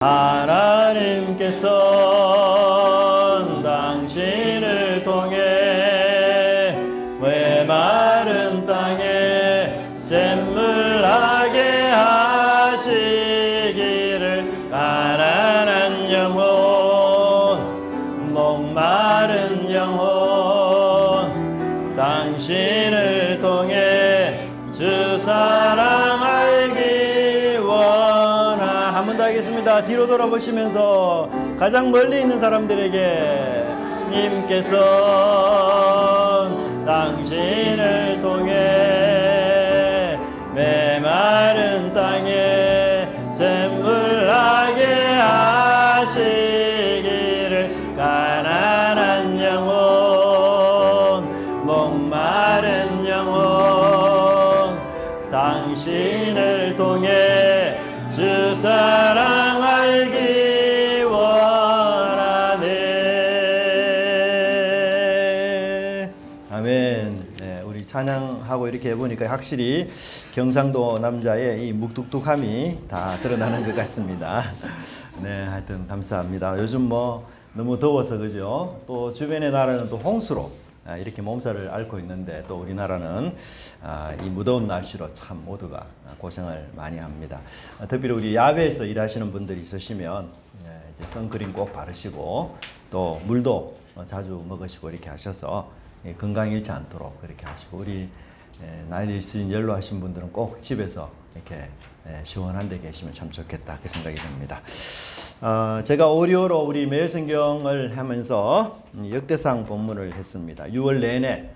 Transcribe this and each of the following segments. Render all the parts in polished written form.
하나님께서 당신을 통해 메마른 땅에 샘물나게 하시기를 가난한 영혼 목마른 영혼 당신을 통해 주 사랑 알기 원하. 한 번 더 하겠습니다. 뒤로 돌아보시면서 가장 멀리 있는 사람들에게 님께서 당신을 통해 메마른 땅에 샘물나게 하시기를 가난한 영혼 목마른 영혼 당신을 통해 주 사랑 알기 원하네. 아멘. 네, 우리 찬양하고 이렇게 해보니까 확실히 경상도 남자의 이 묵뚝뚝함이 다 드러나는 것 같습니다. 네, 하여튼 감사합니다. 요즘 뭐 너무 더워서 그죠? 또 주변의 나라는 또 홍수로 이렇게 몸살을 앓고 있는데 또 우리나라는 이 무더운 날씨로 참 모두가 고생을 많이 합니다. 특히 우리 야외에서 일하시는 분들이 있으시면 이제 선크림 꼭 바르시고 또 물도 자주 먹으시고 이렇게 하셔서 건강 잃지 않도록 그렇게 하시고 우리 나이 있으신 연로하신 분들은 꼭 집에서 이렇게 시원한 데 계시면 참 좋겠다 그 생각이 듭니다. 제가 오리오로 우리 매일성경을 하면서 역대상 본문을 했습니다. 6월 내내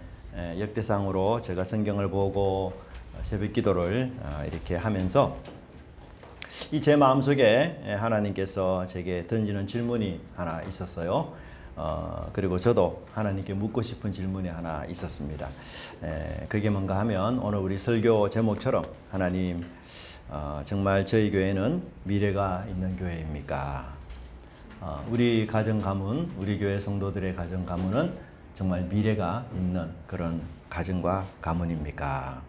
역대상으로 제가 성경을 보고 새벽 기도를 이렇게 하면서 이 제 마음속에 하나님께서 제게 던지는 질문이 하나 있었어요. 그리고 저도 하나님께 묻고 싶은 질문이 하나 있었습니다. 그게 뭔가 하면 오늘 우리 설교 제목처럼 하나님 정말 저희 교회는 미래가 있는 교회입니까? 우리 가정 가문, 우리 교회 성도들의 가정 가문은 정말 미래가 있는 그런 가정과 가문입니까?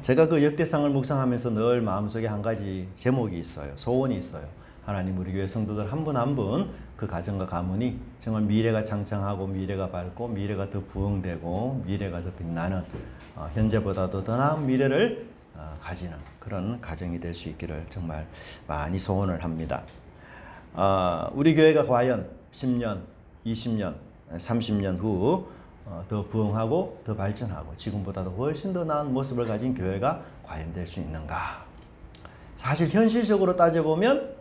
제가 그 역대상을 묵상하면서 늘 마음속에 한 가지 제목이 있어요. 소원이 있어요. 하나님 우리 교회 성도들 한 분 한 분 그 가정과 가문이 정말 미래가 창창하고 미래가 밝고 미래가 더 부흥되고 미래가 더 빛나는 현재보다도 더 나은 미래를 가지는 그런 가정이 될 수 있기를 정말 많이 소원을 합니다. 우리 교회가 과연 10년, 20년, 30년 후 더 부흥하고 더 발전하고 지금보다도 훨씬 더 나은 모습을 가진 교회가 과연 될 수 있는가? 사실 현실적으로 따져보면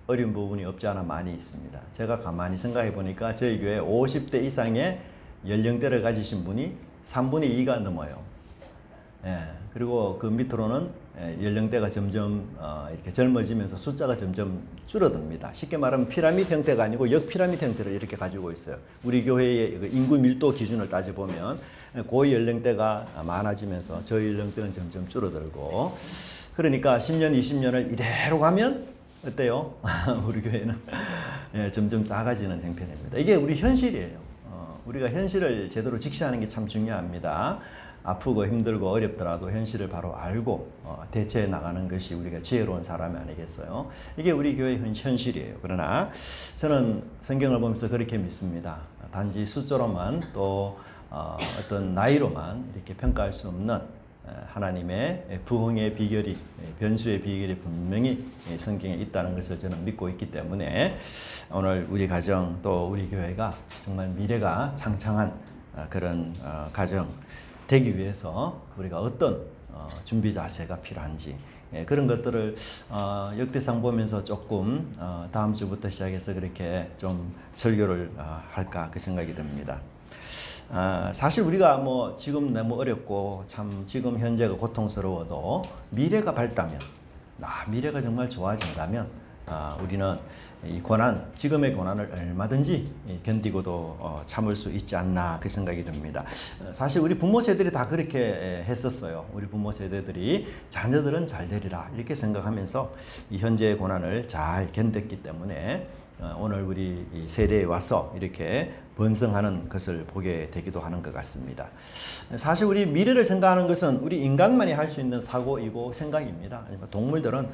어려운 부분이 없지 않아 많이 있습니다. 제가 가만히 생각해 보니까 저희 교회 50대 이상의 연령대를 가지신 분이 3분의 2가 넘어요. 그리고 그 밑으로는 연령대가 점점 이렇게 젊어지면서 숫자가 점점 줄어듭니다. 쉽게 말하면 피라미드 형태가 아니고 역피라미드 형태를 이렇게 가지고 있어요. 우리 교회의 인구 밀도 기준을 따져보면 고위 연령대가 많아지면서 저희 연령대는 점점 줄어들고 그러니까 10년, 20년을 이대로 가면 어때요? 우리 교회는 점점 작아지는 형편입니다. 이게 우리 현실이에요. 우리가 현실을 제대로 직시하는 게 참 중요합니다. 아프고 힘들고 어렵더라도 현실을 바로 알고 대처해 나가는 것이 우리가 지혜로운 사람이 아니겠어요? 이게 우리 교회의 현실이에요. 그러나 저는 성경을 보면서 그렇게 믿습니다. 단지 숫자로만 또 어떤 나이로만 이렇게 평가할 수 없는 하나님의 부흥의 비결이 변수의 비결이 분명히 성경에 있다는 것을 저는 믿고 있기 때문에 오늘 우리 가정 또 우리 교회가 정말 미래가 창창한 그런 가정 되기 위해서 우리가 어떤 준비 자세가 필요한지 그런 것들을 역대상 보면서 조금 다음 주부터 시작해서 그렇게 좀 설교를 할까 그 생각이 듭니다. 사실 우리가 뭐 지금 너무 어렵고 참 지금 현재가 고통스러워도 미래가 밝다면 미래가 정말 좋아진다면 우리는 이 고난, 지금의 고난을 얼마든지 견디고도 참을 수 있지 않나 그 생각이 듭니다. 사실 우리 부모 세대들이 다 그렇게 했었어요. 우리 부모 세대들이 자녀들은 잘 되리라 이렇게 생각하면서 이 현재의 고난을 잘 견뎠기 때문에 오늘 우리 이 세대에 와서 이렇게 번성하는 것을 보게 되기도 하는 것 같습니다. 사실 우리 미래를 생각하는 것은 우리 인간만이 할 수 있는 사고이고 생각입니다. 동물들은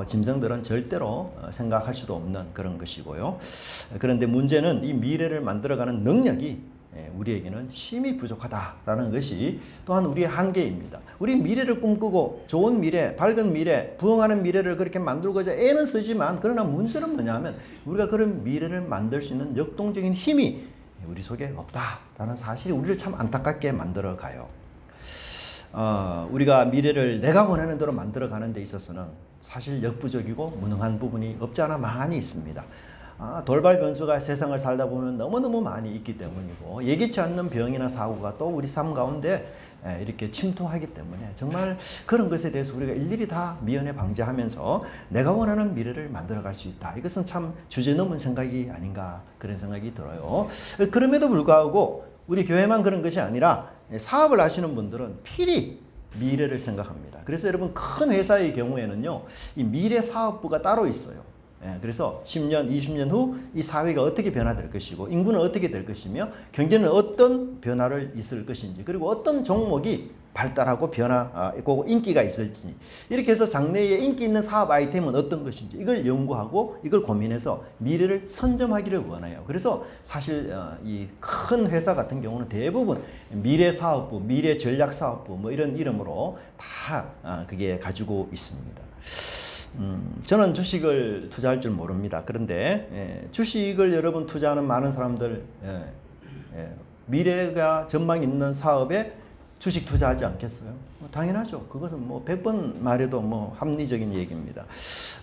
짐승들은 절대로 생각할 수도 없는 그런 것이고요. 그런데 문제는 이 미래를 만들어가는 능력이 우리에게는 힘이 부족하다라는 것이 또한 우리의 한계입니다. 우리 미래를 꿈꾸고 좋은 미래, 밝은 미래, 부흥하는 미래를 그렇게 만들고자 애는 쓰지만 그러나 문제는 뭐냐면 우리가 그런 미래를 만들 수 있는 역동적인 힘이 우리 속에 없다라는 사실이 우리를 참 안타깝게 만들어가요. 우리가 미래를 내가 원하는 대로 만들어가는 데 있어서는 사실 역부족이고 무능한 부분이 없지 않아 많이 있습니다. 돌발 변수가 세상을 살다 보면 너무너무 많이 있기 때문이고 예기치 않는 병이나 사고가 또 우리 삶 가운데 이렇게 침투하기 때문에 정말 그런 것에 대해서 우리가 일일이 다 미연에 방지하면서 내가 원하는 미래를 만들어갈 수 있다. 이것은 참 주제넘은 생각이 아닌가 그런 생각이 들어요. 그럼에도 불구하고 우리 교회만 그런 것이 아니라 사업을 하시는 분들은 필히 미래를 생각합니다. 그래서 여러분 큰 회사의 경우에는요, 이 미래 사업부가 따로 있어요. 그래서 10년, 20년 후 이 사회가 어떻게 변화될 것이고 인구는 어떻게 될 것이며 경제는 어떤 변화를 있을 것인지 그리고 어떤 종목이 발달하고 변화하고 인기가 있을지 이렇게 해서 장래에 인기 있는 사업 아이템은 어떤 것인지 이걸 연구하고 이걸 고민해서 미래를 선점하기를 원해요. 그래서 사실 이 큰 회사 같은 경우는 대부분 미래사업부, 미래전략사업부 뭐 이런 이름으로 다 그게 가지고 있습니다. 저는 주식을 투자할 줄 모릅니다. 그런데 주식을 여러분 투자하는 많은 사람들 미래가 전망 있는 사업에 주식 투자하지 않겠어요? 당연하죠. 그것은 100번 말해도 합리적인 얘기입니다.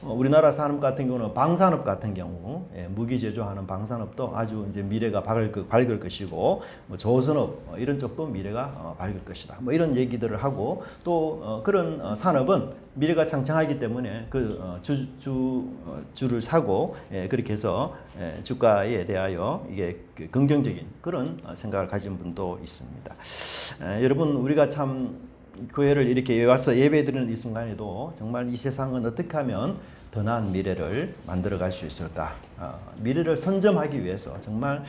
우리나라 산업 같은 경우는 방산업 같은 경우 무기 제조하는 방산업도 아주 이제 미래가 밝을 것이고 조선업 이런 쪽도 미래가 밝을 것이다. 이런 얘기들을 하고 또 그런 산업은 미래가 창창하기 때문에 그 주를 사고 그렇게 해서 주가에 대하여 이게 긍정적인 그런 생각을 가진 분도 있습니다. 여러분 우리가 참 교회를 이렇게 와서 예배드리는 이 순간에도 정말 이 세상은 어떻게 하면 더 나은 미래를 만들어갈 수 있을까? 미래를 선점하기 위해서 정말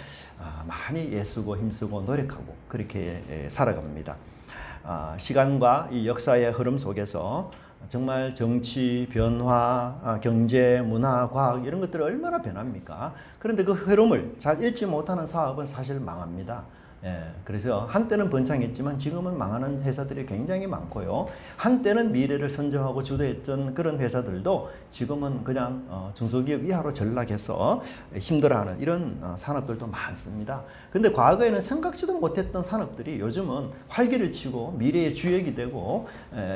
많이 애쓰고 힘쓰고 노력하고 그렇게 살아갑니다. 시간과 이 역사의 흐름 속에서 정말 정치, 변화, 경제, 문화, 과학 이런 것들이 얼마나 변합니까? 그런데 그 흐름을 잘 읽지 못하는 사업은 사실 망합니다. 그래서 한때는 번창했지만 지금은 망하는 회사들이 굉장히 많고요. 한때는 미래를 선점하고 주도했던 그런 회사들도 지금은 그냥 중소기업 이하로 전락해서 힘들어하는 이런 산업들도 많습니다. 그런데 과거에는 생각지도 못했던 산업들이 요즘은 활기를 치고 미래의 주역이 되고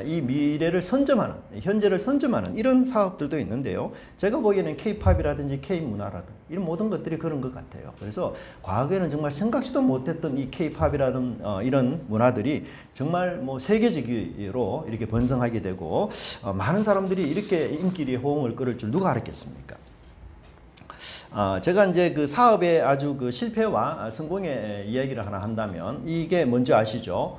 이 미래를 선점하는, 현재를 선점하는 이런 사업들도 있는데요. 제가 보기에는 K-팝이라든지 K-문화라든지 이런 모든 것들이 그런 것 같아요. 그래서 과거에는 정말 생각지도 못했던 이 K-팝이라는 이런 문화들이 정말 세계적으로 이렇게 번성하게 되고 많은 사람들이 이렇게 인기리에 호응을 끌을 줄 누가 알았겠습니까? 제가 이제 그 사업의 아주 그 실패와 성공의 이야기를 하나 한다면 이게 뭔지 아시죠?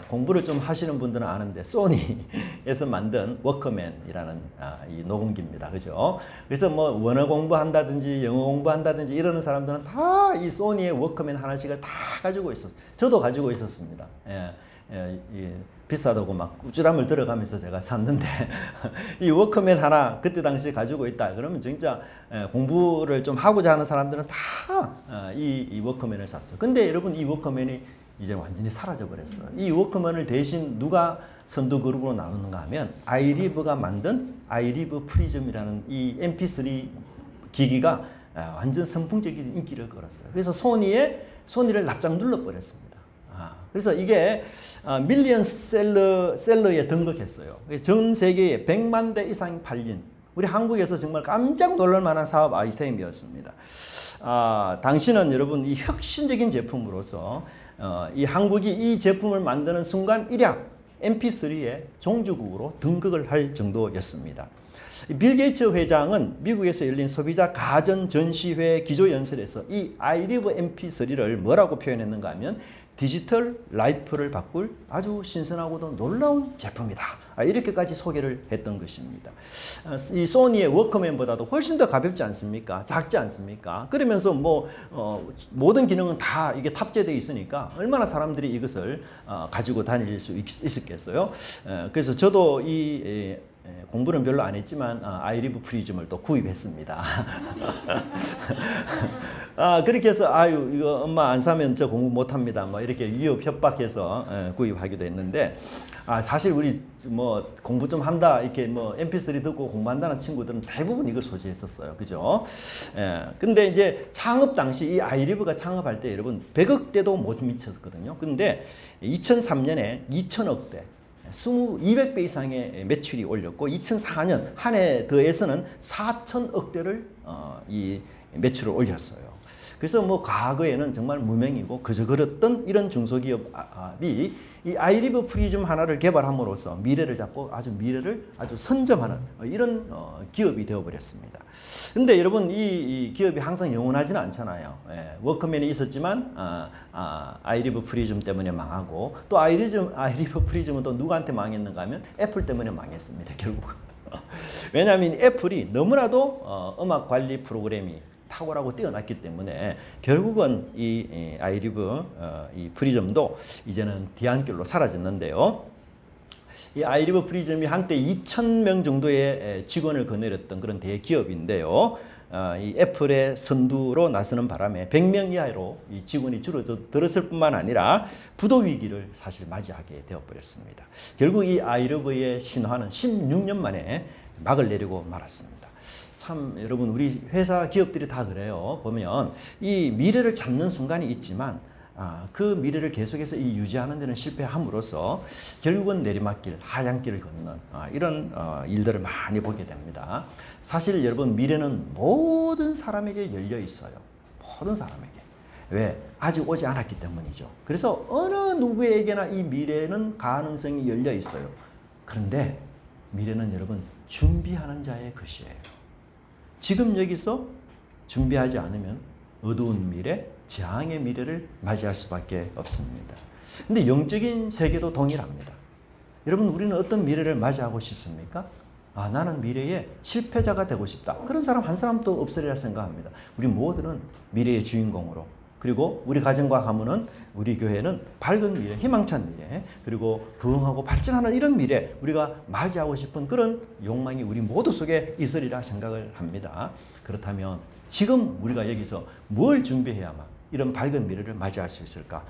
공부를 좀 하시는 분들은 아는데 소니에서 만든 워크맨이라는 이 녹음기입니다. 그죠? 그래서 원어 공부한다든지 영어 공부한다든지 이러는 사람들은 다 이 소니의 워크맨 하나씩을 다 가지고 있었어요. 저도 가지고 있었습니다. 비싸다고 막 꾸지람을 들어가면서 제가 샀는데 이 워크맨 하나 그때 당시에 가지고 있다 그러면 진짜 공부를 좀 하고자 하는 사람들은 다 이 워크맨을 샀어요. 근데 여러분 이 워크맨이 이제 완전히 사라져 버렸어요. 이 워크맨을 대신 누가 선두 그룹으로 나누는가 하면 아이리브가 만든 아이리브 프리즘이라는 이 MP3 기기가 완전 선풍적인 인기를 끌었어요. 그래서 소니를 납작 눌러버렸습니다. 그래서 이게 밀리언 셀러에 등극했어요. 전 세계에 100만 대 이상 팔린 우리 한국에서 정말 깜짝 놀랄 만한 사업 아이템이었습니다. 당시는 여러분 이 혁신적인 제품으로서 이 한국이 이 제품을 만드는 순간 일약 MP3의 종주국으로 등극을 할 정도였습니다. 빌 게이츠 회장은 미국에서 열린 소비자 가전 전시회 기조연설에서 이 아이리브 MP3를 뭐라고 표현했는가 하면 디지털 라이프를 바꿀 아주 신선하고도 놀라운 제품이다. 이렇게까지 소개를 했던 것입니다. 이 소니의 워크맨보다도 훨씬 더 가볍지 않습니까? 작지 않습니까? 그러면서 뭐 모든 기능은 다 이게 탑재되어 있으니까 얼마나 사람들이 이것을 가지고 다닐 수 있었겠어요. 그래서 저도 이 공부는 별로 안 했지만 아이리브 프리즘을 또 구입했습니다. 그렇게 해서 아유 이거 엄마 안 사면 저 공부 못합니다. 뭐 이렇게 위협 협박해서 구입하기도 했는데 사실 우리 뭐 공부 좀 한다 이렇게 뭐 MP3 듣고 공부한다는 친구들은 대부분 이걸 소지했었어요. 그죠? 근데 이제 창업 당시 이 아이리브가 창업할 때 여러분 100억대도 못 미쳤거든요. 근데 2003년에 2천억대 200배 이상의 매출이 올렸고 2004년 한 해 더해서는 4천억대를 이 매출을 올렸어요. 그래서 뭐 과거에는 정말 무명이고 그저 그랬던 이런 중소기업이 이 아이리브 프리즘 하나를 개발함으로써 미래를 잡고 미래를 아주 선점하는 이런 기업이 되어버렸습니다. 근데 여러분 이 기업이 항상 영원하지는 않잖아요. 워크맨이 있었지만 아이리브 프리즘 때문에 망하고 또 아이리브 프리즘은 또 누구한테 망했는가 하면 애플 때문에 망했습니다. 결국. 왜냐하면 애플이 너무나도 음악 관리 프로그램이 탁월하고 뛰어났기 때문에 결국은 이 아이리브 이 프리즘도 이제는 뒤안길로 사라졌는데요. 이 아이리브 프리즘이 한때 2,000명 정도의 직원을 거느렸던 그런 대기업인데요. 이 애플의 선두로 나서는 바람에 100명 이하로 이 직원이 줄어들었을 뿐만 아니라 부도 위기를 사실 맞이하게 되어버렸습니다. 결국 이 아이리브의 신화는 16년 만에 막을 내리고 말았습니다. 참 여러분 우리 회사 기업들이 다 그래요. 보면 이 미래를 잡는 순간이 있지만 그 미래를 계속해서 유지하는 데는 실패함으로써 결국은 내리막길, 하얀길을 걷는 이런 일들을 많이 보게 됩니다. 사실 여러분 미래는 모든 사람에게 열려 있어요. 모든 사람에게. 왜? 아직 오지 않았기 때문이죠. 그래서 어느 누구에게나 이 미래는 가능성이 열려 있어요. 그런데 미래는 여러분 준비하는 자의 것이에요. 지금 여기서 준비하지 않으면 어두운 미래, 재앙의 미래를 맞이할 수밖에 없습니다. 근데 영적인 세계도 동일합니다. 여러분 우리는 어떤 미래를 맞이하고 싶습니까? 나는 미래의 실패자가 되고 싶다. 그런 사람 한 사람도 없으리라 생각합니다. 우리 모두는 미래의 주인공으로 그리고 우리 가정과 가문은 우리 교회는 밝은 미래, 희망찬 미래 그리고 부흥하고 발전하는 이런 미래 우리가 맞이하고 싶은 그런 욕망이 우리 모두 속에 있으리라 생각을 합니다. 그렇다면 지금 우리가 여기서 뭘 준비해야만 이런 밝은 미래를 맞이할 수 있을까?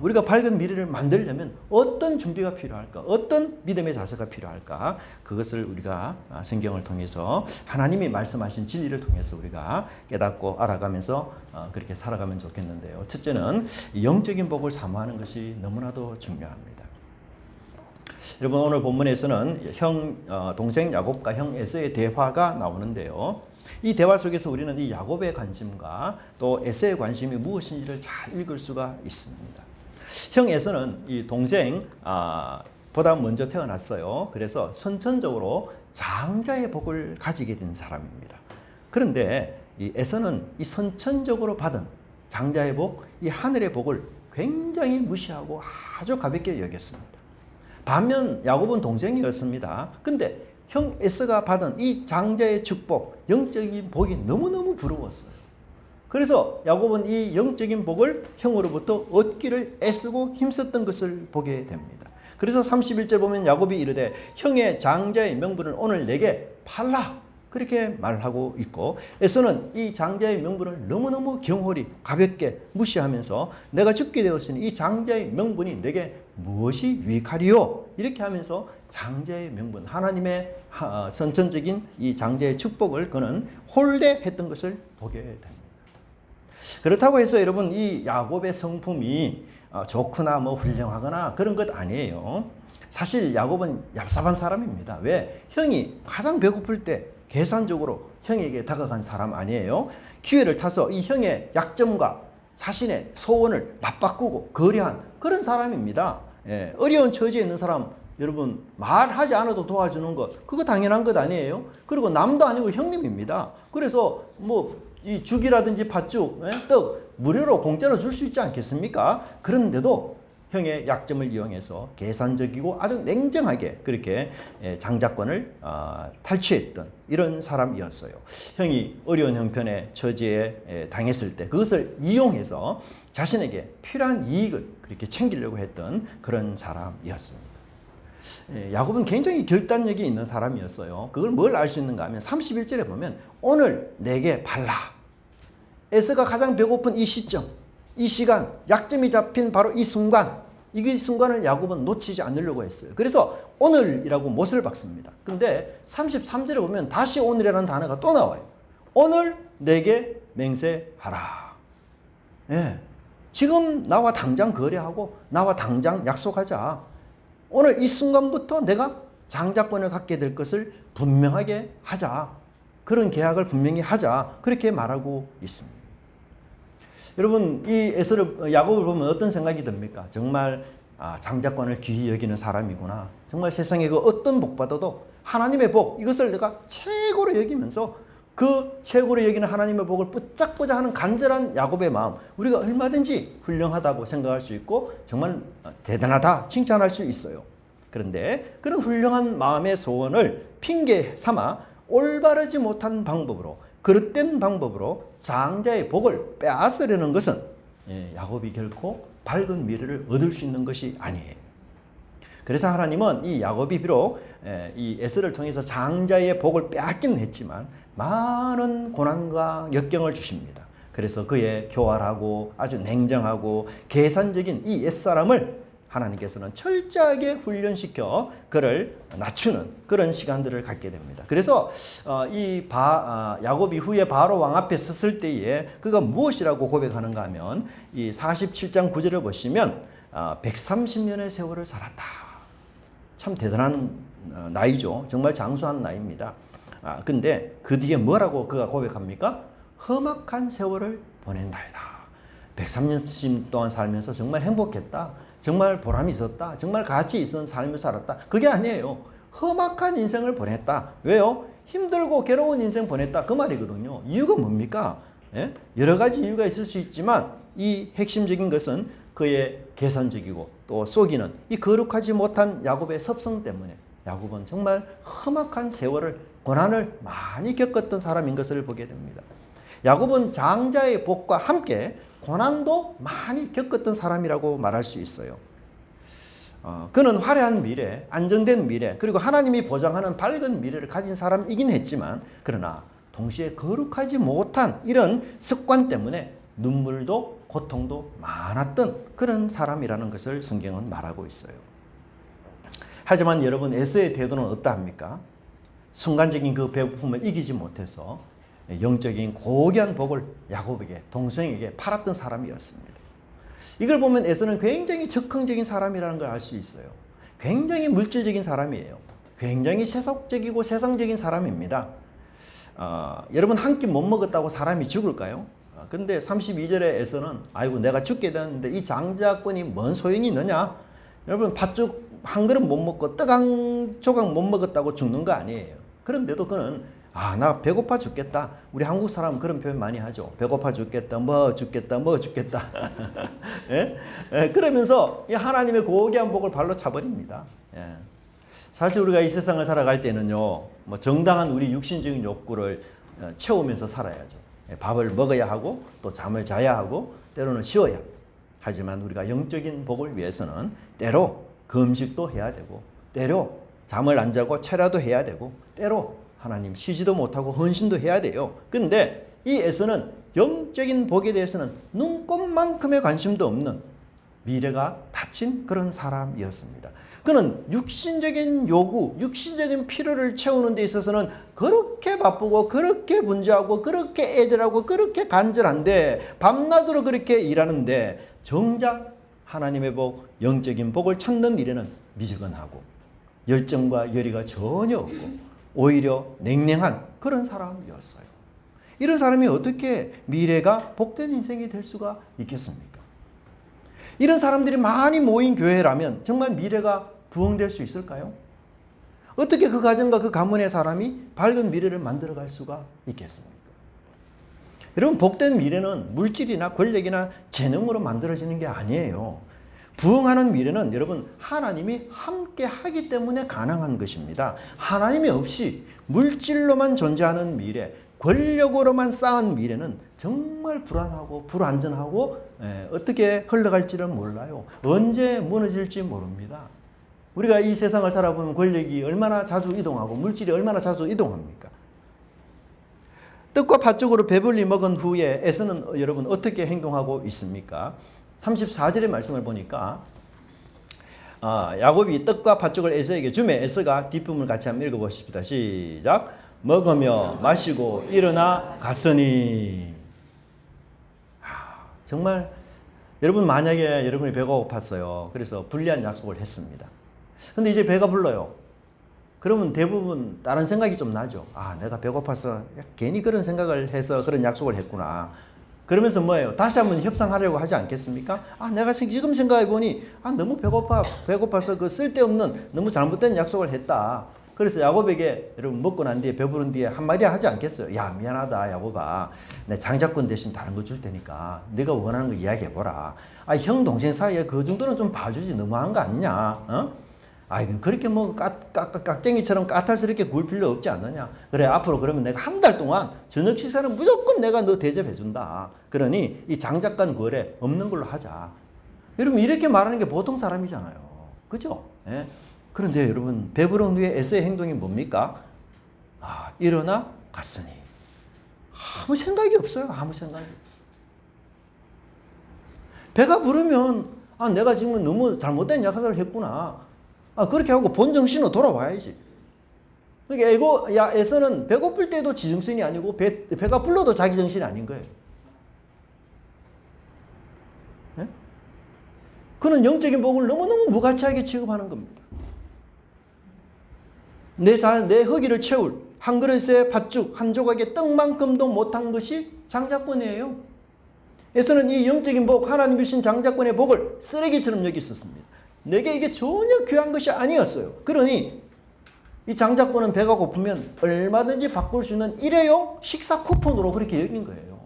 우리가 밝은 미래를 만들려면 어떤 준비가 필요할까? 어떤 믿음의 자세가 필요할까? 그것을 우리가 성경을 통해서 하나님이 말씀하신 진리를 통해서 우리가 깨닫고 알아가면서 그렇게 살아가면 좋겠는데요. 첫째는 영적인 복을 사모하는 것이 너무나도 중요합니다. 여러분 오늘 본문에서는 동생 야곱과 형 에서의 대화가 나오는데요. 이 대화 속에서 우리는 이 야곱의 관심과 또 에서의 관심이 무엇인지를 잘 읽을 수가 있습니다. 형 에서는 이 동생 보다 먼저 태어났어요. 그래서 선천적으로 장자의 복을 가지게 된 사람입니다. 그런데 이 에서는 이 선천적으로 받은 장자의 복, 이 하늘의 복을 굉장히 무시하고 아주 가볍게 여겼습니다. 반면 야곱은 동생이었습니다. 근데 형 에서가 받은 이 장자의 축복, 영적인 복이 너무너무 부러웠어요. 그래서 야곱은 이 영적인 복을 형으로부터 얻기를 애쓰고 힘썼던 것을 보게 됩니다. 그래서 31절 보면 야곱이 이르되 형의 장자의 명분을 오늘 내게 팔라 그렇게 말하고 있고 에서는 이 장자의 명분을 너무너무 경홀히 가볍게 무시하면서 내가 죽게 되었으니 이 장자의 명분이 내게 무엇이 유익하리요? 이렇게 하면서 장자의 명분, 하나님의 선천적인 이 장자의 축복을 그는 홀대했던 것을 보게 됩니다. 그렇다고 해서 여러분 이 야곱의 성품이 좋거나 뭐 훌륭하거나 그런 것 아니에요. 사실 야곱은 얍삽한 사람입니다. 왜? 형이 가장 배고플 때 계산적으로 형에게 다가간 사람 아니에요. 기회를 타서 이 형의 약점과 자신의 소원을 맞바꾸고 거래한 그런 사람입니다. 어려운 처지에 있는 사람 여러분 말하지 않아도 도와주는 것 그거 당연한 것 아니에요. 그리고 남도 아니고 형님입니다. 그래서 뭐 이 죽이라든지 팥죽, 떡 무료로 공짜로 줄 수 있지 않겠습니까? 그런데도 형의 약점을 이용해서 계산적이고 아주 냉정하게 그렇게 장자권을 탈취했던 이런 사람이었어요. 형이 어려운 형편의 처지에 당했을 때 그것을 이용해서 자신에게 필요한 이익을 그렇게 챙기려고 했던 그런 사람이었습니다. 야곱은 굉장히 결단력이 있는 사람이었어요. 그걸 뭘 알 수 있는가 하면 31절에 보면 오늘 내게 발라. 에서가 가장 배고픈 이 시점, 이 시간, 약점이 잡힌 바로 이 순간, 이 순간을 야곱은 놓치지 않으려고 했어요. 그래서 오늘이라고 못을 박습니다. 근데 33절에 보면 다시 오늘이라는 단어가 또 나와요. 오늘 내게 맹세하라. 예. 지금 나와 당장 거래하고 나와 당장 약속하자. 오늘 이 순간부터 내가 장자권을 갖게 될 것을 분명하게 하자. 그런 계약을 분명히 하자. 그렇게 말하고 있습니다. 여러분 이 야곱을 보면 어떤 생각이 듭니까? 정말 장자권을 귀히 여기는 사람이구나. 정말 세상에 그 어떤 복 받아도 하나님의 복 이것을 내가 최고로 여기면서 그 최고로 여기는 하나님의 복을 붙잡고자 하는 간절한 야곱의 마음 우리가 얼마든지 훌륭하다고 생각할 수 있고 정말 대단하다 칭찬할 수 있어요. 그런데 그런 훌륭한 마음의 소원을 핑계 삼아 올바르지 못한 방법으로 그릇된 방법으로 장자의 복을 빼앗으려는 것은 야곱이 결코 밝은 미래를 얻을 수 있는 것이 아니에요. 그래서 하나님은 이 야곱이 비록 이 에서를 통해서 장자의 복을 빼앗기는 했지만 많은 고난과 역경을 주십니다. 그래서 그의 교활하고 아주 냉정하고 계산적인 이 옛사람을 하나님께서는 철저하게 훈련시켜 그를 낮추는 그런 시간들을 갖게 됩니다. 그래서 야곱이 후에 바로 왕 앞에 섰을 때에 그가 무엇이라고 고백하는가 하면 이 47장 9절을 보시면 130년의 세월을 살았다. 참 대단한 나이죠. 정말 장수한 나이입니다. 근데 그 뒤에 뭐라고 그가 고백합니까? 험악한 세월을 보낸다이다. 130년 동안 살면서 정말 행복했다. 정말 보람이 있었다. 정말 가치 있는 삶을 살았다. 그게 아니에요. 험악한 인생을 보냈다. 왜요? 힘들고 괴로운 인생 보냈다. 그 말이거든요. 이유가 뭡니까? 예? 여러 가지 이유가 있을 수 있지만 이 핵심적인 것은 그의 계산적이고 또 속이는 이 거룩하지 못한 야곱의 섭성 때문에 야곱은 정말 험악한 세월을 고난을 많이 겪었던 사람인 것을 보게 됩니다. 야곱은 장자의 복과 함께 고난도 많이 겪었던 사람이라고 말할 수 있어요. 그는 화려한 미래, 안정된 미래, 그리고 하나님이 보장하는 밝은 미래를 가진 사람이긴 했지만 그러나 동시에 거룩하지 못한 이런 습관 때문에 눈물도 고통도 많았던 그런 사람이라는 것을 성경은 말하고 있어요. 하지만 여러분 에서의 태도는 어떠합니까? 순간적인 그 배고픔을 이기지 못해서 영적인 고귀한 복을 야곱에게 동생에게 팔았던 사람이었습니다. 이걸 보면 에서는 굉장히 적극적인 사람이라는 걸 알 수 있어요. 굉장히 물질적인 사람이에요. 굉장히 세속적이고 세상적인 사람입니다. 여러분 한 끼 못 먹었다고 사람이 죽을까요? 근데 32절에 에서는 아이고 내가 죽게 되는데 이 장자권이 뭔 소용이 있느냐? 여러분 팥죽 한 그릇 못 먹고 떡 한 조각 못 먹었다고 죽는 거 아니에요. 그런데도 그는 나 배고파 죽겠다. 우리 한국 사람은 그런 표현 많이 하죠. 배고파 죽겠다, 뭐 죽겠다. 예? 그러면서 이 하나님의 고귀한 복을 발로 차버립니다. 예. 사실 우리가 이 세상을 살아갈 때는요, 뭐 정당한 우리 육신적인 욕구를 채우면서 살아야죠. 밥을 먹어야 하고 또 잠을 자야 하고 때로는 쉬어야. 하지만 우리가 영적인 복을 위해서는 때로 금식도 해야 되고 때로 잠을 안 자고 체라도 해야 되고 때로 하나님 쉬지도 못하고 헌신도 해야 돼요. 근데 이 에서는 영적인 복에 대해서는 눈꼽만큼의 관심도 없는 미래가 닫힌 그런 사람이었습니다. 그는 육신적인 요구, 육신적인 필요를 채우는 데 있어서는 그렇게 바쁘고 그렇게 분주하고 그렇게 애절하고 그렇게 간절한데 밤낮으로 그렇게 일하는데 정작 하나님의 복, 영적인 복을 찾는 일에는 미지근하고 열정과 열의가 전혀 없고 오히려 냉랭한 그런 사람이었어요. 이런 사람이 어떻게 미래가 복된 인생이 될 수가 있겠습니까? 이런 사람들이 많이 모인 교회라면 정말 미래가 부흥될 수 있을까요? 어떻게 그 가정과 그 가문의 사람이 밝은 미래를 만들어갈 수가 있겠습니까? 여러분, 복된 미래는 물질이나 권력이나 재능으로 만들어지는 게 아니에요. 부흥하는 미래는 여러분 하나님이 함께 하기 때문에 가능한 것입니다. 하나님이 없이 물질로만 존재하는 미래, 권력으로만 쌓은 미래는 정말 불안하고 불안전하고 어떻게 흘러갈지는 몰라요. 언제 무너질지 모릅니다. 우리가 이 세상을 살아보면 권력이 얼마나 자주 이동하고 물질이 얼마나 자주 이동합니까? 떡과 팥죽으로 배불리 먹은 후에 에서는 여러분 어떻게 행동하고 있습니까? 34절의 말씀을 보니까 야곱이 떡과 팥죽을 에서에게 주매 에서가 뒷부분을 같이 한번 읽어보십시다. 시작. 먹으며 마시고 일어나 갔으니. 정말 여러분, 만약에 여러분이 배가 고팠어요. 그래서 불리한 약속을 했습니다. 근데 이제 배가 불러요. 그러면 대부분 다른 생각이 좀 나죠. 내가 배고파서 괜히 그런 생각을 해서 그런 약속을 했구나. 그러면서 뭐예요? 다시 한번 협상하려고 하지 않겠습니까? 내가 지금 생각해 보니 너무 배고파서 그 쓸데없는 너무 잘못된 약속을 했다. 그래서 야곱에게 여러분 먹고 난 뒤에 배부른 뒤에 한마디 하지 않겠어요? 야, 미안하다 야곱아. 내 장자권 대신 다른 거 줄 테니까 네가 원하는 거 이야기해보라. 형 동생 사이에 그 정도는 좀 봐주지. 너무한 거 아니냐? 그렇게 뭐 깍쟁이처럼 까탈스럽게 굴 필요 없지 않느냐. 그래, 앞으로 그러면 내가 한 달 동안 저녁 식사는 무조건 내가 너 대접해준다. 그러니 이 장자권 거래 없는 걸로 하자. 여러분, 이렇게 말하는 게 보통 사람이잖아요. 그죠? 예? 그런데 여러분, 배부른 후에 에서의 행동이 뭡니까? 일어나 갔으니. 아무 생각이 없어요. 아무 생각이. 배가 부르면 내가 지금 너무 잘못된 약속을 했구나. 그렇게 하고 본정신으로 돌아와야지. 그러니까 에서는 배고플 때도 지정신이 아니고 배가 불러도 자기 정신이 아닌 거예요. 네? 그는 영적인 복을 너무너무 무가치하게 취급하는 겁니다. 내 허기를 채울 한 그릇의 팥죽, 한 조각의 떡만큼도 못한 것이 장자권이에요. 에서는 이 영적인 복, 하나님 주신 장자권의 복을 쓰레기처럼 여겼었습니다. 내게 이게 전혀 귀한 것이 아니었어요. 그러니 이 장자권은 배가 고프면 얼마든지 바꿀 수 있는 일회용 식사 쿠폰으로 그렇게 여긴 거예요.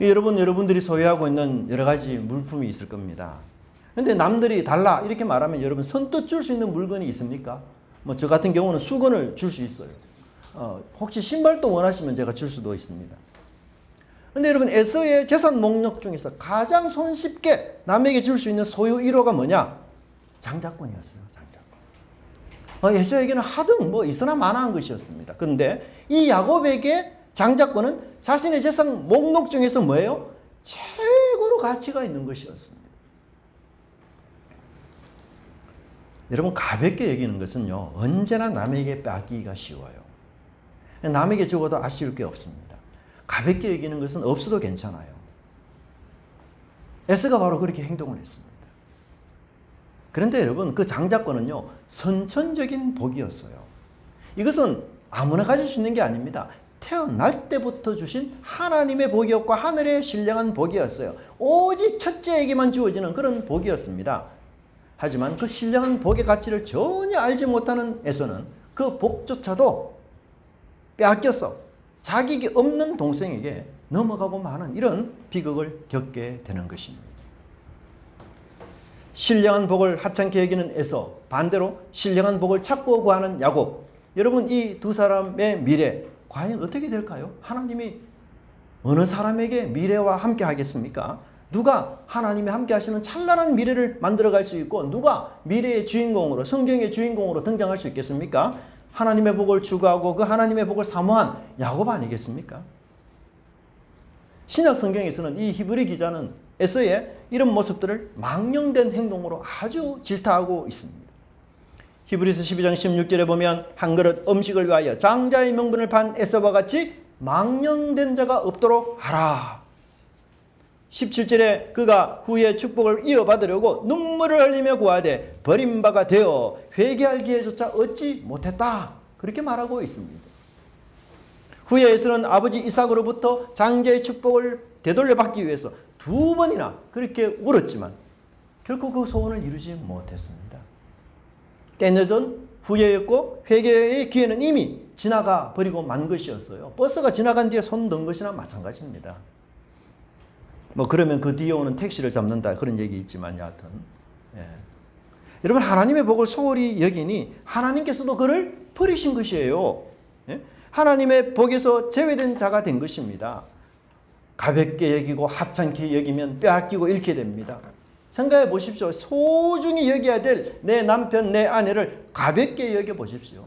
여러분들이 소유하고 있는 여러 가지 물품이 있을 겁니다. 근데 남들이 달라 이렇게 말하면 여러분 선뜻 줄 수 있는 물건이 있습니까? 저 같은 경우는 수건을 줄 수 있어요. 혹시 신발도 원하시면 제가 줄 수도 있습니다. 근데 여러분, 에서의 재산 목록 중에서 가장 손쉽게 남에게 줄 수 있는 소유 1호가 뭐냐? 장자권이었어요. 장자권. 에서에게는 하등 있으나 마나한 것이었습니다. 그런데 이 야곱에게 장자권은 자신의 재산 목록 중에서 뭐예요? 최고로 가치가 있는 것이었습니다. 여러분, 가볍게 여기는 것은요, 언제나 남에게 빼앗기기가 쉬워요. 남에게 주고도 아쉬울 게 없습니다. 가볍게 여기는 것은 없어도 괜찮아요. 에서가 바로 그렇게 행동을 했습니다. 그런데 여러분, 그 장자권은요, 선천적인 복이었어요. 이것은 아무나 가질 수 있는 게 아닙니다. 태어날 때부터 주신 하나님의 복이었고 하늘의 신령한 복이었어요. 오직 첫째에게만 주어지는 그런 복이었습니다. 하지만 그 신령한 복의 가치를 전혀 알지 못하는 에서는 그 복조차도 빼앗겨서 자격이 없는 동생에게 넘어가고 마는 이런 비극을 겪게 되는 것입니다. 신령한 복을 하찮게 여기는 에서, 반대로 신령한 복을 찾고 구하는 야곱. 여러분, 이 두 사람의 미래 과연 어떻게 될까요? 하나님이 어느 사람에게 미래와 함께 하겠습니까? 누가 하나님이 함께 하시는 찬란한 미래를 만들어갈 수 있고 누가 미래의 주인공으로, 성경의 주인공으로 등장할 수 있겠습니까? 하나님의 복을 추구하고 그 하나님의 복을 사모한 야곱 아니겠습니까? 신약 성경에서는 이 히브리 기자는 에서의 이런 모습들을 망령된 행동으로 아주 질타하고 있습니다. 히브리서 12장 16절에 보면 한 그릇 음식을 위하여 장자의 명분을 판 에서와 같이 망령된 자가 없도록 하라. 17절에 그가 후에 축복을 이어받으려고 눈물을 흘리며 구하되 버림바가 되어 회개할 기회조차 얻지 못했다. 그렇게 말하고 있습니다. 후에 에서는 아버지 이삭으로부터 장자의 축복을 되돌려받기 위해서 2번이나 그렇게 울었지만 결코 그 소원을 이루지 못했습니다. 때늦은 후회였고 회개의 기회는 이미 지나가 버리고 만 것이었어요. 버스가 지나간 뒤에 손 든 것이나 마찬가지입니다. 뭐 그러면 그 뒤에 오는 택시를 잡는다 그런 얘기 있지만 여하튼 여러분 하나님의 복을 소홀히 여기니 하나님께서도 그를 버리신 것이에요. 하나님의 복에서 제외된 자가 된 것입니다. 가볍게 여기고 하찮게 여기면 빼앗기고 잃게 됩니다. 생각해 보십시오. 소중히 여겨야 될 내 남편, 내 아내를 가볍게 여겨 보십시오.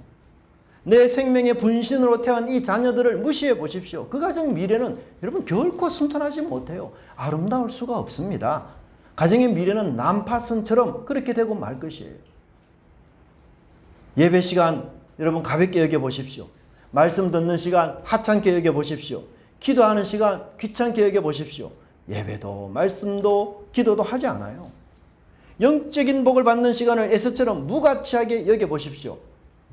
내 생명의 분신으로 태어난 이 자녀들을 무시해 보십시오. 그 가정 미래는 여러분 결코 순탄하지 못해요. 아름다울 수가 없습니다. 가정의 미래는 난파선처럼 그렇게 되고 말 것이에요. 예배 시간 여러분 가볍게 여겨 보십시오. 말씀 듣는 시간 하찮게 여겨 보십시오. 기도하는 시간 귀찮게 여겨 보십시오. 예배도 말씀도 기도도 하지 않아요. 영적인 복을 받는 시간을 에서처럼 무가치하게 여겨 보십시오.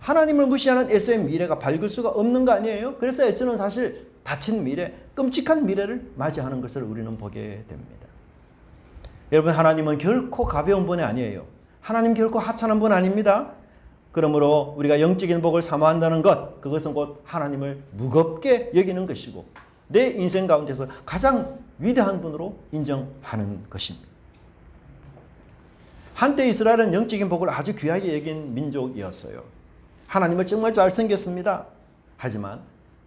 하나님을 무시하는 에서의 미래가 밝을 수가 없는 거 아니에요? 그래서 에서는 사실 닫힌 미래, 끔찍한 미래를 맞이하는 것을 우리는 보게 됩니다. 여러분 하나님은 결코 가벼운 분이 아니에요. 하나님 결코 하찮은 분 아닙니다. 그러므로 우리가 영적인 복을 사모한다는 것, 그것은 곧 하나님을 무겁게 여기는 것이고 내 인생 가운데서 가장 위대한 분으로 인정하는 것입니다. 한때 이스라엘은 영적인 복을 아주 귀하게 여긴 민족이었어요. 하나님을 정말 잘 섬겼습니다. 하지만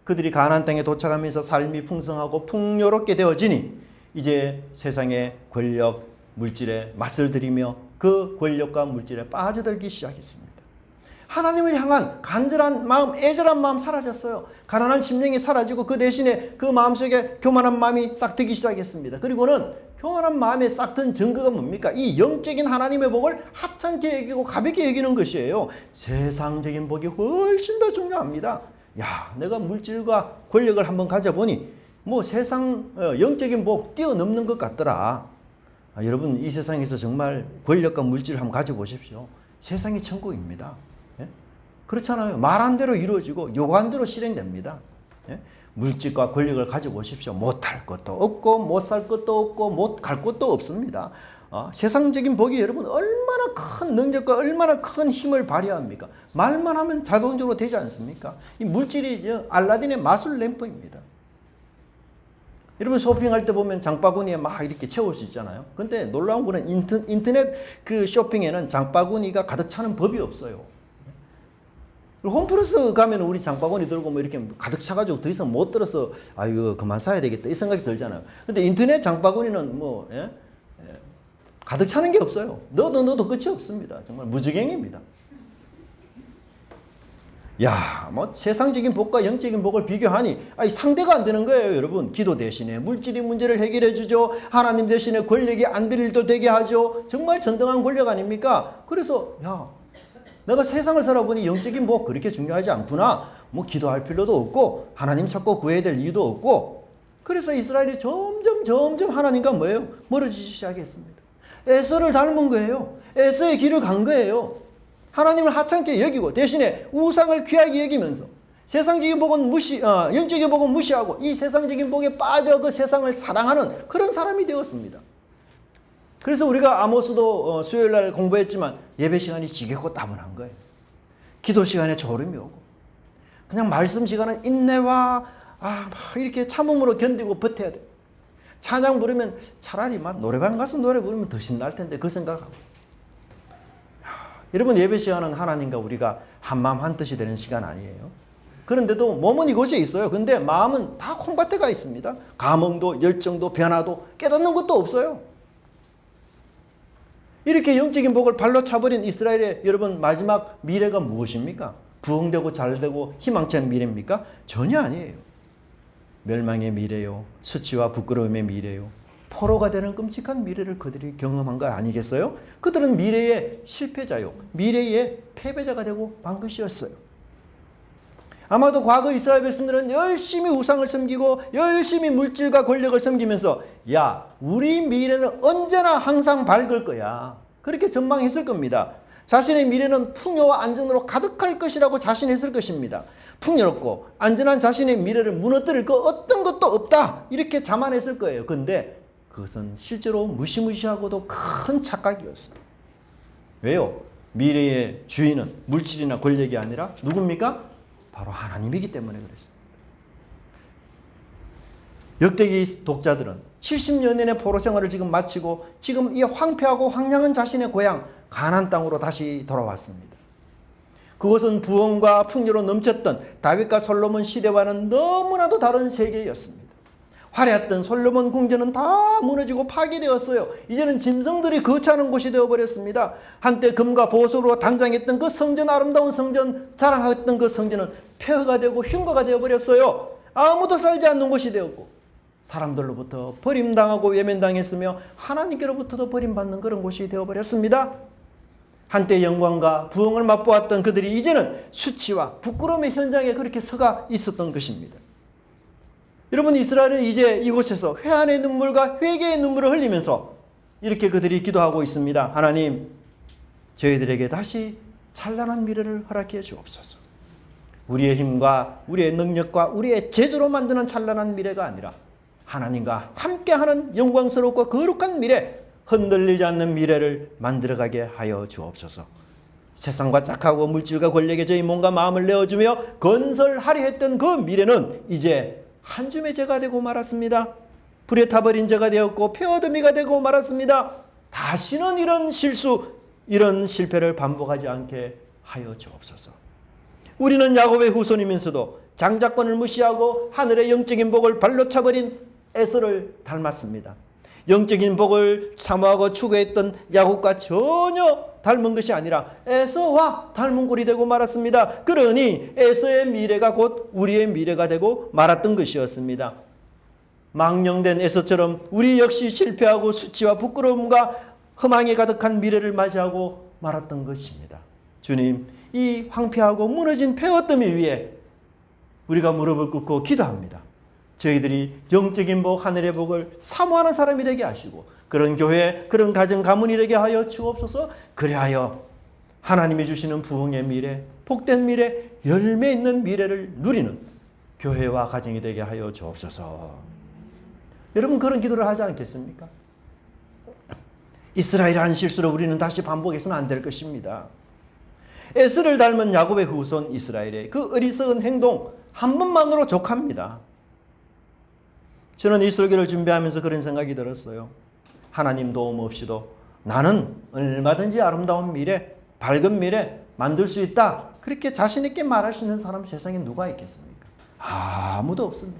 그들이 가나안 땅에 도착하면서 삶이 풍성하고 풍요롭게 되어지니 이제 세상의 권력, 물질에 맛을 들이며 그 권력과 물질에 빠져들기 시작했습니다. 하나님을 향한 간절한 마음, 애절한 마음 사라졌어요. 가난한 심령이 사라지고 그 대신에 그 마음속에 교만한 마음이 싹트기 시작했습니다. 그리고는 교만한 마음에 싹튼 증거가 뭡니까? 이 영적인 하나님의 복을 하찮게 여기고 가볍게 여기는 것이에요. 세상적인 복이 훨씬 더 중요합니다. 야, 내가 물질과 권력을 한번 가져보니 뭐 세상 영적인 복 뛰어넘는 것 같더라. 여러분 이 세상에서 정말 권력과 물질을 한번 가져보십시오. 세상이 천국입니다. 그렇잖아요. 말한 대로 이루어지고 요구한 대로 실행됩니다. 물질과 권력을 가져보십시오. 못할 것도 없고 못 살 것도 없고 못 갈 것도 없습니다. 세상적인 복이 여러분 얼마나 큰 능력과 얼마나 큰 힘을 발휘합니까? 말만 하면 자동적으로 되지 않습니까? 이 물질이 알라딘의 마술 램프입니다. 여러분 쇼핑할 때 보면 장바구니에 막 이렇게 채울 수 있잖아요. 근데 놀라운 거는 인터넷 그 쇼핑에는 장바구니가 가득 차는 법이 없어요. 홈플러스 가면 우리 장바구니 들고 뭐 이렇게 가득 차가지고 더 이상 못 들어서 이거 그만 사야 되겠다 이 생각이 들잖아요. 근데 인터넷 장바구니는 뭐 가득 차는 게 없어요. 넣어도 끝이 없습니다. 정말 무지경입니다. 야, 뭐 세상적인 복과 영적인 복을 비교하니 상대가 안 되는 거예요, 여러분. 기도 대신에 물질이 문제를 해결해 주죠. 하나님 대신에 권력이 안 될 일도 되게 하죠. 정말 전등한 권력 아닙니까? 그래서 내가 세상을 살아보니 영적인 복 그렇게 중요하지 않구나. 뭐 기도할 필요도 없고 하나님 찾고 구해야 될 이유도 없고. 그래서 이스라엘이 점점 하나님과 뭐예요? 멀어지기 시작했습니다. 에서를 닮은 거예요. 에서의 길을 간 거예요. 하나님을 하찮게 여기고 대신에 우상을 귀하게 여기면서 세상적인 복은 영적인 복은 무시하고 이 세상적인 복에 빠져 그 세상을 사랑하는 그런 사람이 되었습니다. 그래서 우리가 아모스도 수요일날 공부했지만 예배 시간이 지겹고 따분한 거예요. 기도 시간에 졸음이 오고 그냥 말씀 시간은 인내와 막 이렇게 참음으로 견디고 버텨야 돼. 찬양 부르면 차라리 막 노래방 가서 노래 부르면 더 신날 텐데 그 생각하고. 여러분 예배 시간은 하나님과 우리가 한마음 한뜻이 되는 시간 아니에요. 그런데도 몸은 이곳에 있어요. 근데 마음은 다 콩밭에 가 있습니다. 감흥도 열정도 변화도 깨닫는 것도 없어요. 이렇게 영적인 복을 발로 차버린 이스라엘의 여러분 마지막 미래가 무엇입니까? 부흥되고 잘되고 희망찬 미래입니까? 전혀 아니에요. 멸망의 미래요. 수치와 부끄러움의 미래요. 포로가 되는 끔찍한 미래를 그들이 경험한 거 아니겠어요? 그들은 미래의 실패자요. 미래의 패배자가 되고 만 것이었어요. 아마도 과거 이스라엘 백성들은 열심히 우상을 섬기고 열심히 물질과 권력을 섬기면서 우리 미래는 언제나 항상 밝을 거야. 그렇게 전망했을 겁니다. 자신의 미래는 풍요와 안전으로 가득할 것이라고 자신했을 것입니다. 풍요롭고 안전한 자신의 미래를 무너뜨릴 거 어떤 것도 없다. 이렇게 자만했을 거예요. 그런데 그것은 실제로 무시무시하고도 큰 착각이었습니다. 왜요? 미래의 주인은 물질이나 권력이 아니라 누굽니까? 바로 하나님이기 때문에 그랬습니다. 역대기 독자들은 70년의 포로 생활을 지금 마치고 지금 이 황폐하고 황량한 자신의 고향 가나안 땅으로 다시 돌아왔습니다. 그것은 부엉과 풍요로 넘쳤던 다윗과 솔로몬 시대와는 너무나도 다른 세계였습니다. 화려했던 솔로몬 궁전은 다 무너지고 파괴되었어요. 이제는 짐승들이 거처하는 곳이 되어버렸습니다. 한때 금과 보석으로 단장했던 그 성전, 아름다운 성전, 자랑했던 그 성전은 폐허가 되고 흉가가 되어버렸어요. 아무도 살지 않는 곳이 되었고 사람들로부터 버림당하고 외면당했으며 하나님께로부터도 버림받는 그런 곳이 되어버렸습니다. 한때 영광과 부흥을 맛보았던 그들이 이제는 수치와 부끄러움의 현장에 그렇게 서가 있었던 것입니다. 여러분, 이스라엘은 이제 이곳에서 회한의 눈물과 회개의 눈물을 흘리면서 이렇게 그들이 기도하고 있습니다. 하나님, 저희들에게 다시 찬란한 미래를 허락해 주옵소서. 우리의 힘과 우리의 능력과 우리의 재주로 만드는 찬란한 미래가 아니라 하나님과 함께하는 영광스럽고 거룩한 미래, 흔들리지 않는 미래를 만들어가게 하여 주옵소서. 세상과 짝하고 물질과 권력에 저희 몸과 마음을 내어주며 건설하려 했던 그 미래는 이제 한 줌의 재가 되고 말았습니다. 불에 타버린 재가 되었고 폐어더미가 되고 말았습니다. 다시는 이런 실수, 이런 실패를 반복하지 않게 하여 주옵소서. 우리는 야곱의 후손이면서도 장자권을 무시하고 하늘의 영적인 복을 발로 차버린 에서를 닮았습니다. 영적인 복을 사모하고 추구했던 야곱과 전혀 닮은 것이 아니라 에서와 닮은 꼴이 되고 말았습니다. 그러니 에서의 미래가 곧 우리의 미래가 되고 말았던 것이었습니다. 망령된 에서처럼 우리 역시 실패하고 수치와 부끄러움과 허망이 가득한 미래를 맞이하고 말았던 것입니다. 주님, 이 황폐하고 무너진 폐허더미 위에 우리가 무릎을 꿇고 기도합니다. 저희들이 영적인 복, 하늘의 복을 사모하는 사람이 되게 하시고 그런 교회, 그런 가정, 가문이 되게 하여 주옵소서. 그리하여 하나님이 주시는 부흥의 미래, 복된 미래, 열매 있는 미래를 누리는 교회와 가정이 되게 하여 주옵소서. 여러분, 그런 기도를 하지 않겠습니까? 이스라엘의 한 실수로 우리는 다시 반복해서는 안 될 것입니다. 에스를 닮은 야곱의 후손 이스라엘의 그 어리석은 행동 한 번만으로 족합니다. 저는 이 설교를 준비하면서 그런 생각이 들었어요. 하나님 도움 없이도 나는 얼마든지 아름다운 미래, 밝은 미래 만들 수 있다. 그렇게 자신 있게 말할 수 있는 사람 세상에 누가 있겠습니까? 아무도 없습니다.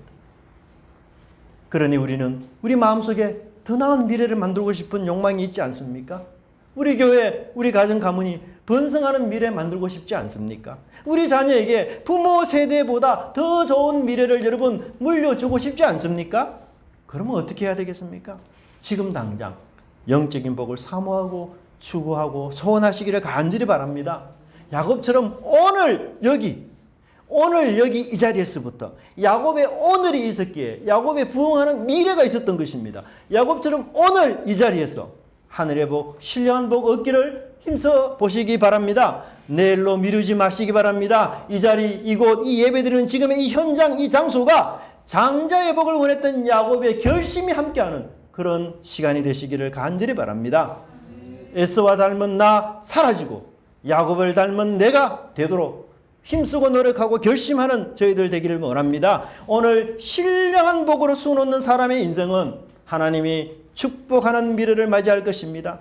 그러니 우리는 우리 마음속에 더 나은 미래를 만들고 싶은 욕망이 있지 않습니까? 우리 교회, 우리 가정, 가문이 번성하는 미래 만들고 싶지 않습니까? 우리 자녀에게 부모 세대보다 더 좋은 미래를 여러분 물려주고 싶지 않습니까? 그러면 어떻게 해야 되겠습니까? 지금 당장 영적인 복을 사모하고 추구하고 소원하시기를 간절히 바랍니다. 야곱처럼 오늘 여기 이 자리에서부터 야곱의 오늘이 있었기에 야곱의 부흥하는 미래가 있었던 것입니다. 야곱처럼 오늘 이 자리에서 하늘의 복, 신령한 복 얻기를 힘써 보시기 바랍니다. 내일로 미루지 마시기 바랍니다. 이 자리, 이곳, 이 예배드리는 지금의 이 현장, 이 장소가 장자의 복을 원했던 야곱의 결심이 함께하는 그런 시간이 되시기를 간절히 바랍니다. 에서와 닮은 나 사라지고 야곱을 닮은 내가 되도록 힘쓰고 노력하고 결심하는 저희들 되기를 원합니다. 오늘 신령한 복으로 수놓는 사람의 인생은 하나님이 축복하는 미래를 맞이할 것입니다.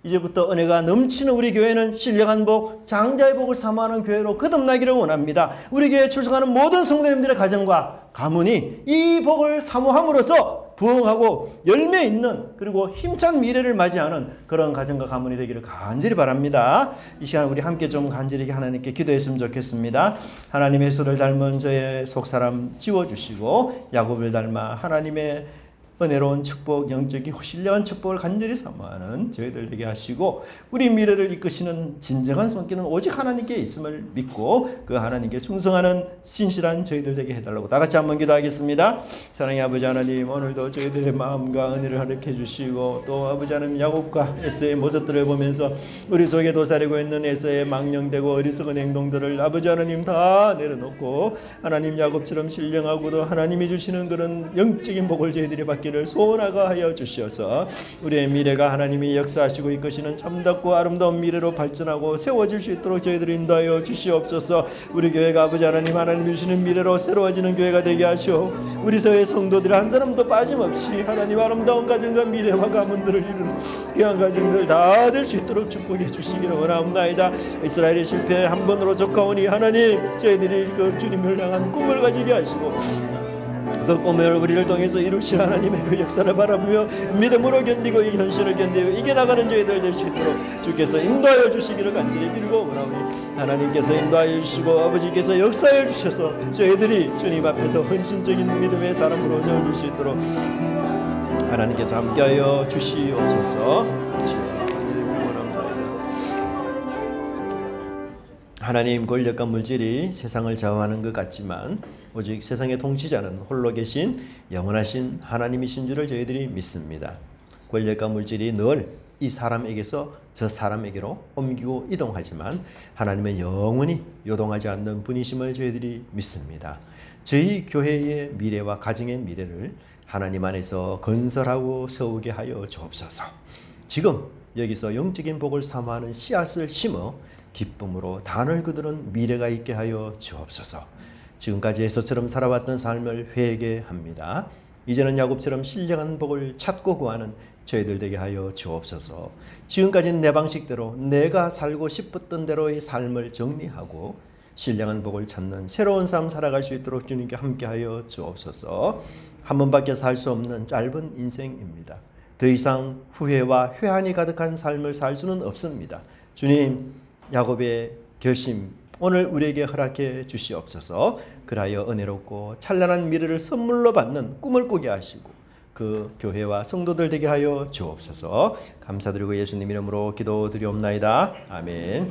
이제부터 은혜가 넘치는 우리 교회는 신령한 복, 장자의 복을 사모하는 교회로 거듭나기를 원합니다. 우리 교회에 출석하는 모든 성도님들의 가정과 가문이 이 복을 사모함으로써 부흥하고 열매 있는 그리고 힘찬 미래를 맞이하는 그런 가정과 가문이 되기를 간절히 바랍니다. 이 시간 우리 함께 좀 간절히 하나님께 기도했으면 좋겠습니다. 하나님의 에서를 닮은 저의 속사람 지워주시고 야곱을 닮아 하나님의 은혜로운 축복, 영적인 신령한 축복을 간절히 사모하는 저희들 되게 하시고 우리 미래를 이끄시는 진정한 손길은 오직 하나님께 있음을 믿고 그 하나님께 충성하는 신실한 저희들 되게 해달라고 다 같이 한번 기도하겠습니다. 사랑의 아버지 하나님, 오늘도 저희들의 마음과 은혜를 허락해 주시고 또 아버지 하나님 야곱과 에서의 모습들을 보면서 우리 속에 도사리고 있는 에서의 망령되고 어리석은 행동들을 아버지 하나님 다 내려놓고 하나님 야곱처럼 신령하고도 하나님이 주시는 그런 영적인 복을 저희들이 받게 받기를 소원하게 하여 주시어서 우리의 미래가 하나님이 역사하시고 이끄시는 참답고 아름다운 미래로 발전하고 세워질 수 있도록 저희들을 인도하여 주시옵소서. 우리 교회가 아버지 하나님이 주시는 미래로 새로워지는 교회가 되게 하시오. 우리 사회의 성도들 한 사람도 빠짐없이 하나님 아름다운 가정과 미래와 가문들을 이루는 귀한 가정들 다 될 수 있도록 축복해 주시기를 원하옵나이다. 이스라엘의 실패 한 번으로 족하오니 하나님 저희들이 그 주님을 향한 꿈을 가지게 하시고 그 꿈을 우리를 통해서 이루실 하나님의 그 역사를 바라보며 믿음으로 견디고 이 현실을 견디고 이겨나가는 저희들 될 수 있도록 주께서 인도하여 주시기를 간절히 빌고 원하오니 하나님께서 인도하여 주시고 아버지께서 역사해 주셔서 저희들이 주님 앞에 더 헌신적인 믿음의 사람으로 세워질 수 있도록 하나님께서 함께하여 주시옵소서. 하나님, 권력과 물질이 세상을 좌우하는 것 같지만 오직 세상의 통치자는 홀로 계신 영원하신 하나님이신 줄을 저희들이 믿습니다. 권력과 물질이 늘 이 사람에게서 저 사람에게로 옮기고 이동하지만 하나님은 영원히 요동하지 않는 분이심을 저희들이 믿습니다. 저희 교회의 미래와 가정의 미래를 하나님 안에서 건설하고 세우게 하여 주옵소서. 지금 여기서 영적인 복을 사모하는 씨앗을 심어 기쁨으로 단을 거두는 미래가 있게 하여 주옵소서. 지금까지 에서처럼 살아왔던 삶을 회개합니다. 이제는 야곱처럼 신령한 복을 찾고 구하는 저희들 되게 하여 주옵소서. 지금까지는 내 방식대로 내가 살고 싶었던 대로의 삶을 정리하고 신령한 복을 찾는 새로운 삶 살아갈 수 있도록 주님께 함께하여 주옵소서. 한 번밖에 살 수 없는 짧은 인생입니다. 더 이상 후회와 회한이 가득한 삶을 살 수는 없습니다. 주님, 야곱의 결심 오늘 우리에게 허락해 주시옵소서. 그라여 은혜롭고 찬란한 미래를 선물로 받는 꿈을 꾸게 하시고 그 교회와 성도들 되게 하여 주옵소서. 감사드리고 예수님 이름으로 기도드리옵나이다. 아멘.